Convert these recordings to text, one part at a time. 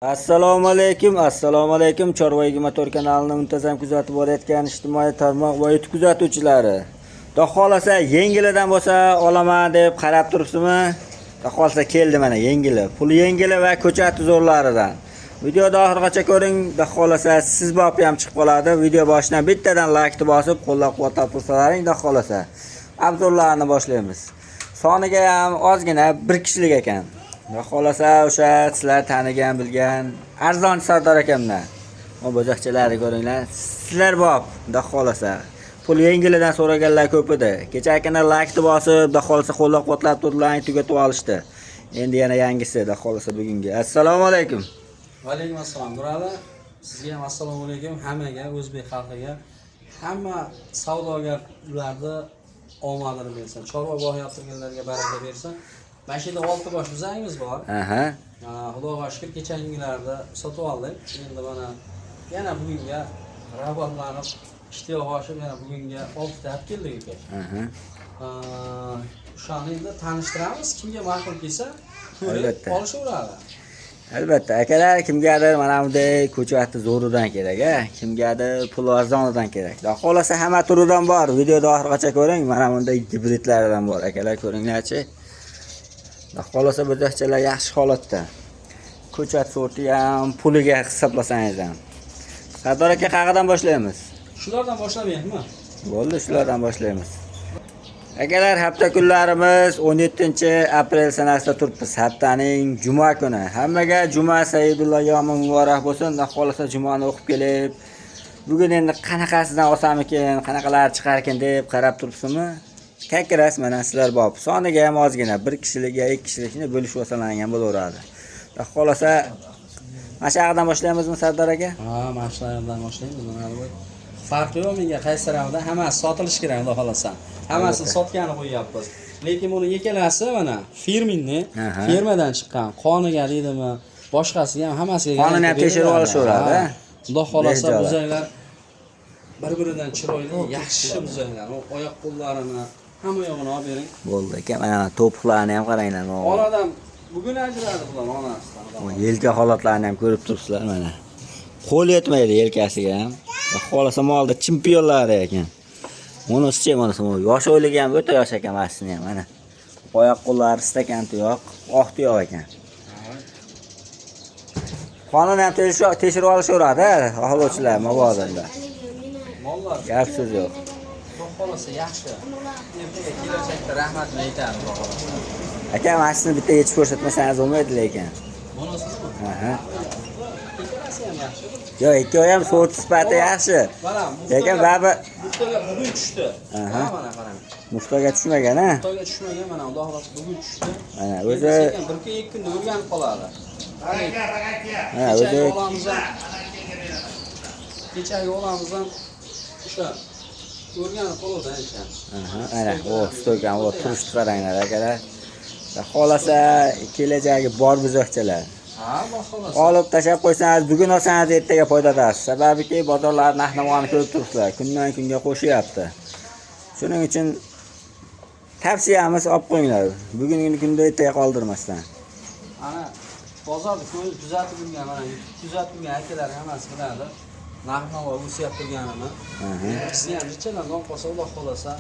Assalomu alaykum. Chorvoy motor kanalini muntazam kuzatib borayotgan ijtimoiy tarmoq va YouTube kuzatuvchilari. Xudo xolasa yengilidan bo'lsa olaman deb qarab turibsizmi? Xudo xolasa keldi mana yengili. Pul yengili va ko'chat zo'rlaridan. Videoni oxirigacha ko'ring. Xudo xolasa siz bopi ham chiqib qoladi. Video boshidan bittadan like bosib, qo'llab-quvvatlab tursalaring, xudo xolasa. Obzorlarni boshlaymiz. Soniga ham ozgina bir kishilik ekan. Va xolasa o'sha sizlar tanigan, bilgan arzon Sardor akamdan. O bo'zaqchalarni ko'ringlar. Sizlar bop, xudo xolasa. Pul yengilidan so'raganlar ko'p edi. Kecha akana like bosib, xudo xolasa qo'llab-quvvatlab turdilar, tugatib olishdi. Endi yana yangisi, xudo xolasa bugungi. Assalomu alaykum. Va alaykum assalom. Nurali, sizga ham assalomu alaykum. Hammaga, o'zbek xalqiga, hamma savdogarlarni omadini bersin. Chorva bog' yaptirganlarga baraka bersin. Mana shu yerda 6 bosh buzangiz bor. Aha. Xudoga shukr, kechangilarda sotib oldik. Endi mana yana bugunga rag'batlanib, ishtiyoq oshib, yana bugunga 6 ta olib keldik aka. Aha. O'shani endi tanishtiramiz. Kimga ma'qul kelsa, Albatta. olishaveradi. Albatta, akalar kimgadir mana bunday ko'chati zo'ridan kerak, kimgadir pul arzonidan kerak. Xudo xolasa hamma turidan bor. Videoda oxirigacha ko'ring. Mana bunday gibridlardan bor. Akalar ko'ringlarchi. Xolasa bo'zaqchalar yaxshi holatda. Ko'chat sorti ham puliga hisoblasangiz ham. Sardor aka qayerdan boshlaymiz? Shulardan boshlamayapmi? Bo'ldi, shulardan boshlaymiz. Akalar, hafta kunlarimiz 17-aprel sanasida turibmiz. Haftaning juma kuni. Hammaga juma Saidulloh yomi muborak bo'lsin. Xolasa jumani o'qib kelib, bugun endi qanaqasidan olsamikin, qanaqalar chiqar ekan deb qarab turibsizmi? Kakiras mana sizlar bop. Soniga ham ozgina 1 kishilikga 2 kishilikni bo'lishib olsalangan bo'laveradi. Xolasa mana shu yerdan boshlamizmi Sardor aka? Ha, mana shu yerdan boshlaymiz. Farqi yo'q menga qaysi tarafda hammasi sotilish kerak, xudo xolasa. Hammasini sotgani qo'yyapmiz. Lekin buni ikkalasi mana firminni, firmadan chiqqan, qoniga deydimi, boshqasiga ham hammasiga qonini ham tekshirib olishaveradi. Xudo xolasa buzaylar bir-biridan chiroyli, yaxshi buzaylar. Oyoq qo'llarini hamma yog'ini olib bering. Bo'ldi aka, mana to'piqlarni ham qaranglar. Onadan bugun ajradi bular onasidan. Yelka holatlarini ham ko'rib turibsizlar mana. Qo'l yetmaydi yelkasiga ham. Xolasa molda chempionlar ekan. Monosicha monasi yosh o'yligi ham o'ta yosh ekan masini ham mana. Oyoq qo'llari stakan tuyoq, oq tuyoq ekan. Qonun ham tekshirib olishaveradi, ahlochilar mabodo. Mollar gap so'z yo'q. Xudo xolasa yaxshi. Ertaga kelajakda rahmatni aytamiz, xudo xolasa. Aka, masini bitta yechib ko'rsatmasangiz bo'lmaydi lekin. Monosimi? Aha. Ikkalasi ham yaxshi. Yo'q, ikkovi ham sort sifati yaxshi. Lekin ba'zi muftaga bugun tushdi. Mana qarang. Muftaga tushmagan, ha? Muftaga tushmagan, mana xudo xolasa bugun tushdi. Mana o'zi 1-2 kunda o'rganib qoladi. Ha, o'zi kechagi olamizdan o'sha o'rganib qoladi ancha. Aha, ana, o stoygan, o turishni qaranglar akalar. Xolasa kelajagi bor buzoqchalar. Ha, xolasa. Olib tashab qo'ysangiz, bugun olsangiz ertaga foydadasiz. Sababiki bozorlar narx-navoni ko'rib turibsizlar. Kundan kunga qo'shyapti. Shuning uchun tavsiyamiz olib qo'yinglar. Bugungi kunda ertaga qoldirmasdan. Ana bozorni ko'z kuzatib yurgan, mana kuzatib yurgan akalar hammasi biladi. Narx-navo o'syap turganini. Siz ham nechadan qolsa, Alloh xolasa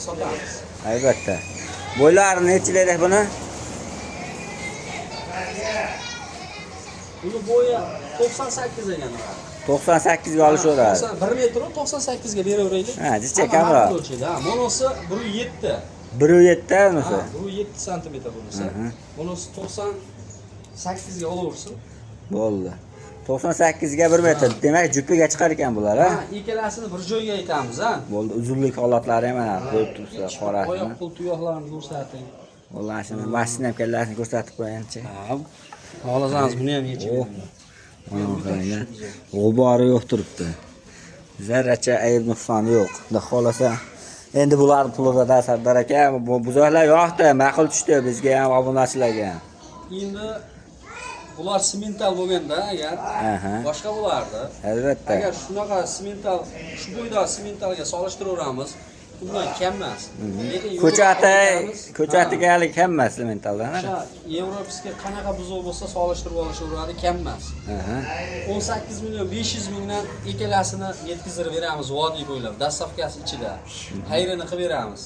sotamiz. Albatta. Bo'ylari nechilik buni? Buni bo'yi 98 ekan. 98 ga olishaveradi. 1 metr 98 ga beraveraylik. Ha, jicha kamroq. Monosi 1.7. 1.7 unisi. 1.7 sm bunisi. Bunisi 98 ga olaversin. Bo'ldi. 98 ga 1 metr. Demak, jupiga chiqar ekan bular, ha? Ha, ikkalasini bir joyga aytamiz, ha. Bo'ldi, uzunlik holatlari ham mana qo'yib turibsizlar, qorasini. Oyoq qo'l tuyoqlarini ko'rsating. Vallahi shuni mashinani ham kallasini ko'rsatib qo'ying-chi. Ha. Xohlasangiz buni ham yechib beraman. Mana qaranglar. G'ubori yo'q turibdi. Zarracha ayb nuqsoni yo'q. Xudo xolasa endi bular pulida Sardor aka, bu buzoqlar yo'qdi, ma'qul tushdi bizga ham, obunachilarga ham. Endi bular semental bo'lganda agar boshqa bo'lardi. Albatta. Agar shunaqa semental, shu bo'yda sementalga solishtiraveramiz. undan kam emas. Lekin ko'chatiga hali kam emas mentaldan. o'sha Yevropaga qanaqa buzuq bo'lsa solishtirib olishaveradi, kam emas. 18 million 500 mingdan ikkalasini yetkazib beramiz vodiy bo'ylab, dastavkasi ichida. Xayrini qilib beramiz.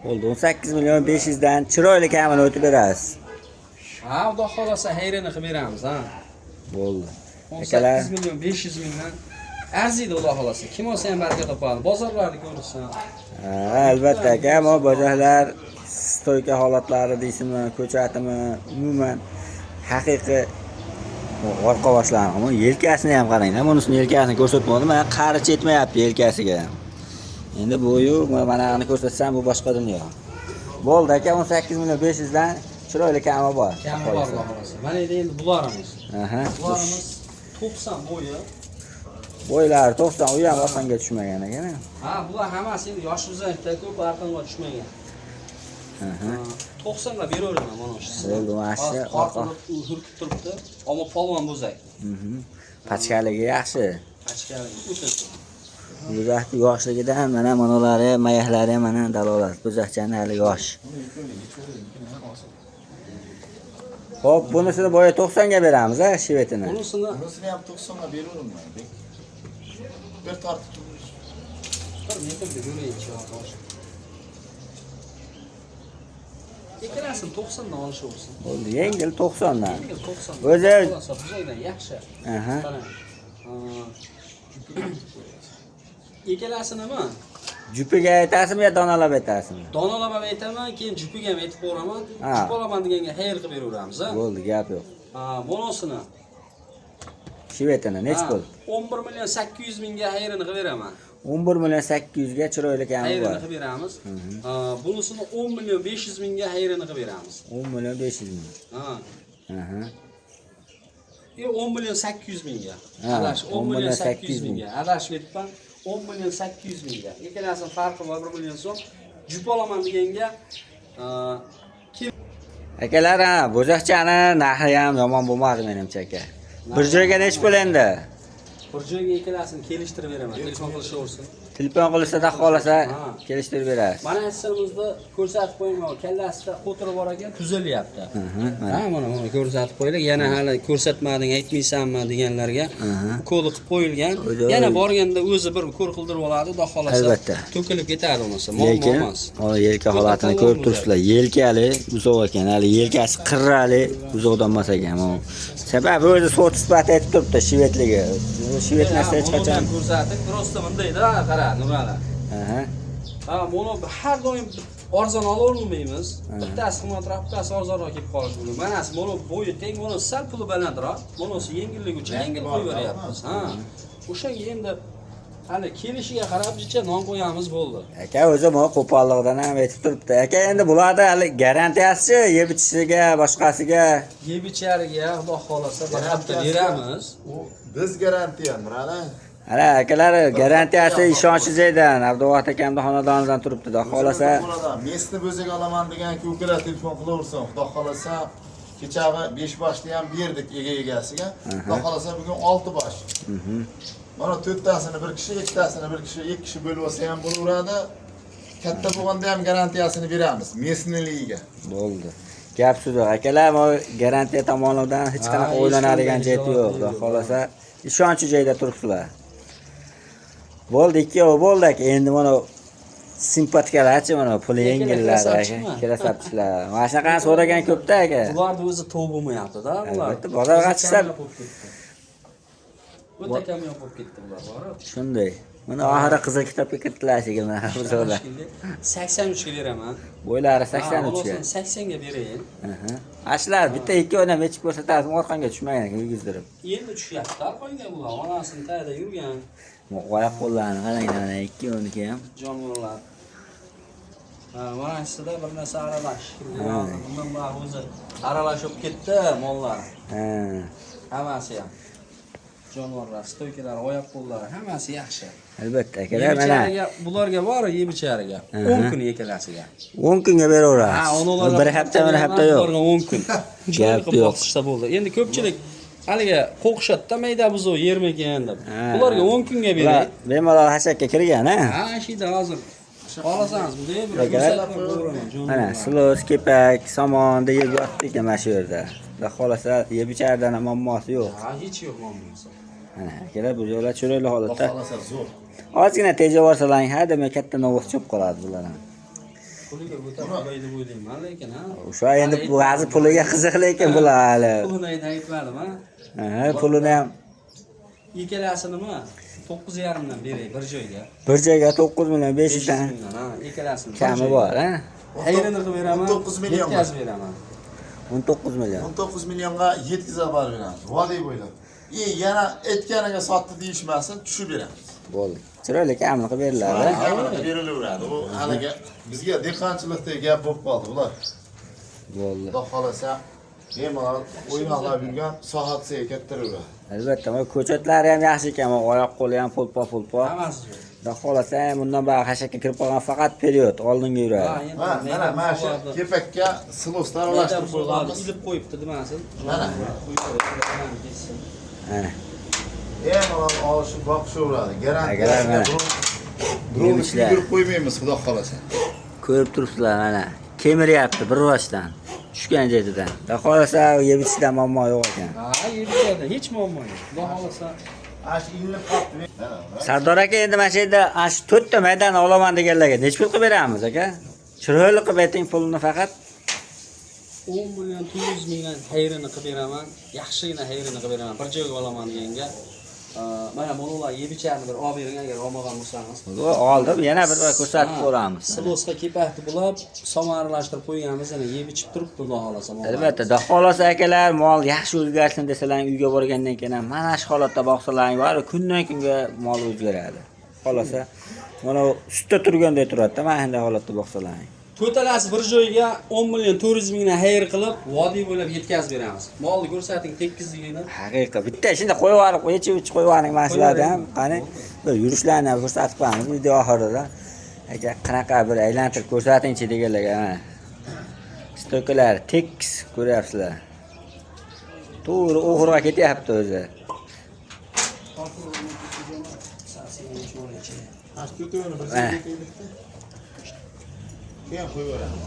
Bo'ldi, 18 million 500 dan chiroyli kamini o'tib berasiz. Ha, xudo xolasa xayrini qilib beramiz, ha. Bo'ldi. 18 million 500 mingdan arziydi xudo xolasa. Kim olsa ham baraka topadi. Bozorlarni ko'rsin. Ha, albatta aka, ammo bozorlar stoyka holatlari deysizmi, ko'chatimi, umuman haqiqiy orqa boshlarni, ammo yelkasini ham qaranglar. Bunisini yelkasini ko'rsatmadim, mana qari yetmayapti yelkasiga. Endi bo'yi mana buni ko'rsatsam bu boshqa dunyo. Bo'ldi aka, 18 million 500 dan chiroyli kami bor. Kami bor xudo xolasa. Mana endi bularimiz. Aha. Bularimiz 90 bo'yi. Bo'ylari 90, u ham osonga tushmagan ekan. Ha, bular hammasi endi yosh uzakda ko'p arqonga tushmagan. Aha. 90 ga beraveraman mana shu. Bo'ldi, mashina orqa hurkib turibdi. Ammo polvon bo'zak. Pachkaligi yaxshi. Pachkaligi o'tadi. Bo'zakni yoshligidan mana monolari, mayaklari mana dalolat. Bo'zakchani hali yosh. Xo'p, bunisini bo'yi 90 ga beramiz, ha, shivetini. Bunisini ham 90 ga beraveraman. Bir tortib turish. bir metrda ko'raychi hozir. Ikkalasini 90 dan olishaversin. Bo'ldi, yengil 90 dan. Yengil 90. O'zi buzaydan yaxshi. Aha. Qarang. Ikkalasini nima? Jupiga aytasizmi yo donalab aytasizmi? Donalab ham aytaman, keyin jupiga ham aytib qo'yaman. Ha. Jup olaman deganga xayr qilib beraveramiz, ha. Bo'ldi, gap yo'q. Ha, bunisini Shivetini nech pul? 11 million 800 mingga xayrini qilib beraman. 11 million 800 ga chiroyli kami Xayrini bor. qilib beramiz. Bunisini 10 million 500 mingga xayrini qilib beramiz. 10 million 500 ming. Ha. Aha. 10 million 800 mingga. Ha, Adash 10 million 800 800 mingga. Adashib aytibman. 10 million 800 mingga. Ikkalasining farqi bor 1 million so'm. Jup olaman deganga Akalar, ha, bo'zaqchani narxi ham yomon bo'lmadi menimcha aka. Bir joyga nech pul endi? bir joyga ikkalasini kelishtirib beraman. Telefon qilishaversin. Telefon qilsa-da xolasa kelishtirib berasiz. Mana assimizda ko'rsatib qo'yman, kallasida qo'tirib bor ekan, tuzilyapti. Ha, mana ko'rsatib qo'yilgan. Yana hali ko'rsatmading, aytmaysanmi deganlarga kodi qilib qo'yilgan. Yana borganda o'zi bir ko'r qildirib oladi, xudo xolasa. Albatta. To'kilib ketadi bo'lmasa, muammo emas. Hozir yelka holatini ko'rib turibsizlar. Yelkali buzoq ekan, hali yelkasi qirrali buzoqdan emas ekan. Sababi o'zi sot sifati aytib turibdi, shivetligi. Shivetnasi hech qachon ko'rsatib, prosta bundayda, qara, Nurali. Aha. Ha, buni har doim arzon olavermaymiz. Bittasi qimmatroq, bittasi arzonroq kelib qolishi mumkin. Manasi buni bo'yi teng, buni sal puli balandroq, bunisi yengilligi uchun yengil qo'yib beryapmiz. Ha. O'shanga endi hali kelishiga qarab jicha non qo'yamiz bo'ldi. Aka o'zi bu qo'pollikdan ham aytib turibdi. Aka endi bularda hali garantiyasi yeb ichishiga, boshqasiga Yeb ichariga xudo xolasa bir hafta beramiz. Biz garantiya, Nurali. Ana akalar garantiyasi ishonchingizdan Abduvahid akamning xonadonidan turibdi. Xudo xolasa Mesni bo'zak olaman degan ko'klar telefon qilaversin. Xudo xolasa kechagi 5 boshni ham berdik egasiga. Xudo xolasa bugun 6 bosh. Mana 4tasini bir kishi, 2tasini bir kishi, 2 kishi bo'lib olsa ham bo'laveradi. Katta bo'lganda ham garantiyasini beramiz. Mesniligiga. bo'ldi. Gap shudir. Akalar, bu garantiya tomonidan hech qanaqa o'ylanadigan joyi yo'q. Xudo xolasa ishonchi joyda turibsizlar. Bo'ldi, ikkov bo'ldi aka. Endi mana simpatikalarchi mana puli yengillar aka. Kelasapchilar. Mana shunaqani so'ragan ko'pda aka. Ularni o'zi to'g'ri bo'lmayapti-da, ular. Albatta, bozorga chiqsa o'ta kam yopib ketdi ular, borib. shunday. Mana oxiri qizil kitobga kiritilashiga mana bozorlar. 83 ga beraman. Bo'ylari 83 ga. 80 ga berayin. Ashlar bitta ikki o'ynab yechib ko'rsatasiz, orqanga tushmagan ekan yugizdirib. Endi tushyapti, qo'ygan bular. Onasini tayda yurgan. Oyoq qo'llarini qarang, mana ikki o'niki ham. Jonivorlar. Ha, mana shunda bir narsa aralash. Bundan bular o'zi aralashib ketdi mollar. Ha. Hammasi ham. Jonivorlar, stoykalar, oyoq qo'llari hammasi yaxshi. Albatta akalar, mana bularga bor yeb ichariga. 10 kun ekalasiga. 10 kunga beraveramiz. Ha, onalar bir hafta yo'q. 10 kun. Gap yo'q. Bo'ldi. Endi ko'pchilik haliga qo'qishadi-da, mayda buzoq yermikan deb. Ularga 10 kunga beray. Bemalol hashakka kirgan, ha? Ha, shida hozir Xohlasangiz bunday bir Akalar. ko'rsatib qo'yaman. Mana silos, kepak, somonni yeb yotdi ekan mana shu yerda. Xudo xolasa yeb ichardan ham muammosi yo'q. Ha, hech yo'q muammosi. Mana akalar bu joylar chiroyli holatda. Xohlasa zo'r. Ozgina tejab olsalang, ha demak katta novvoz cho'p qoladi bular ham. Puliga o'ta qulay deb o'ylayman lekin ha. O'sha endi bu hozir puliga qiziq lekin bular hali. Pulini aytmadim ha. Ha, pulini ham Ikkalasini nima? 9,5 dan beray bir joyga. bir joyga 9 million 500 dan Ha, ikkalasini. kami bor, ha? Hayrini qilib beraman. 19 million. Yetkazib beraman. 19 million. 19 millionga yetkazib beramiz. Vodiy bo'ylab. Yana aytganiga sotdi deyishmasin, tushib beramiz. Bo'ldi. Chiroyli kamini qilib beriladi. Hammaga berilaveradi. U haliga bizga dehqonchilikda gap bo'lib qoldi ular. Bo'ldi. Xudo xolasa bemalol o'ynoqlab yurgan sohasiga kattiraveradi. Albatta, mana ko'chatlari ham yaxshi ekan, oyoq qo'li ham pulpa. Hammasi joy. Xudo xolasa bundan bari hashakka kirib qolgan faqat period oldinga yuradi. Mana shu kepakka siloslar aralashtirib qo'yganmiz. Ilib qo'yibdi demasın. Mana. Mana. Bemalol olishib boqishaveradi. Agalar Garantiya. mana. Dronni kuydirib qo'ymaymiz, xudo xolasa. Ko'rib turibsizlar mana. Kemiryapti bir rostdan. Tushgan joyidan. Xudo xolasa yeb ichishdan muammo yo'q ekan. Ha, yurishadi, hech muammo yo'q. Xudo xolasa. Ash ilinib qolibdi. Sardor aka endi mana shu yerda ash 4 ta maydon olaman deganlarga necha pul qilib beramiz aka? Chiroyli qilib ayting pulni faqat. 10 million 200 mingdan hayrini qilib beraman. Yaxshigina hayrini qilib beraman. Bir joyga olaman deganga. Mana bular yeb icharni bir olib bering agar olmagan bo'lsangiz. Oldim, yana bir ko'rsatib ko'ramiz. Silosga kepakni bulab, somon aralashtirib qo'yganmiz, ana yeb ichib turibdi, xudo xolasa. Albatta, xudo xolasa akalar, mol yaxshi o'zgarsin desalar, uyga borgandan keyin ham mana shu holatda boqsalar, bari kundan kunga mol o'zgaradi. Xolasa, mana sutda turganda turadi, mana shunday holatda boqsalar. To'talasi bir joyga 10 million 400 mingdan hayr qilib, vodiy bo'ylab yetkazib beramiz. Molni ko'rsating tekizligini. Haqiqat. Bitta shunda qo'yib yuborib, yechib qo'yib yuboring masalalarni ham, qani bir yurishlarni ham ko'rsatib qo'yamiz video oxirida. Aka qanaqa bir aylantirib ko'rsatingchi deganlarga, mana. Stokalar tekis ko'ryapsizlar. To'g'ri o'g'irga ketyapti o'zi. Keyin qo'yaveramiz.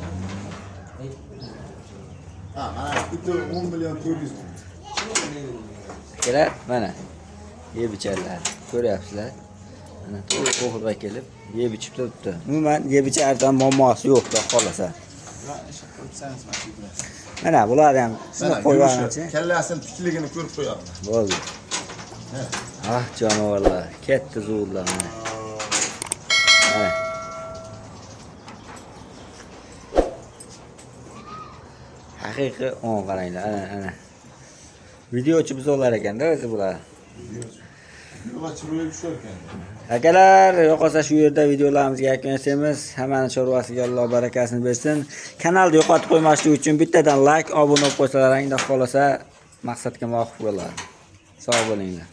Ha, mana bitta 10 million 400 ming. Akalar, mana yeb icharlar. Ko'ryapsizlar. Mana to'g'ri kelib yeb ichib turibdi. Umuman yeb ichardan muammosi yo'q, xudo xolasa. Mana bular ham shuni qo'ygancha. Kallasini tikligini ko'rib qo'yamiz. Bo'ldi. Ah, jonivorlar, katta zo'rlar mana. Mana. Haqiqiy on qaranglar, ana. Videochi buzoqlar ekanda o'zi bular. Yo'q, chiroyli tushar ekan. Akalar, yo'qolsa shu yerda videolarimizga yakun yasaymiz. Hammani chorvasiga Alloh barakasini bersin. Kanalni yo'qotib qo'ymaslik uchun bittadan like, obuna bo'lib qo'ysalaring, xudo xolasa maqsadga muvofiq bo'ladi. Sog' bo'linglar.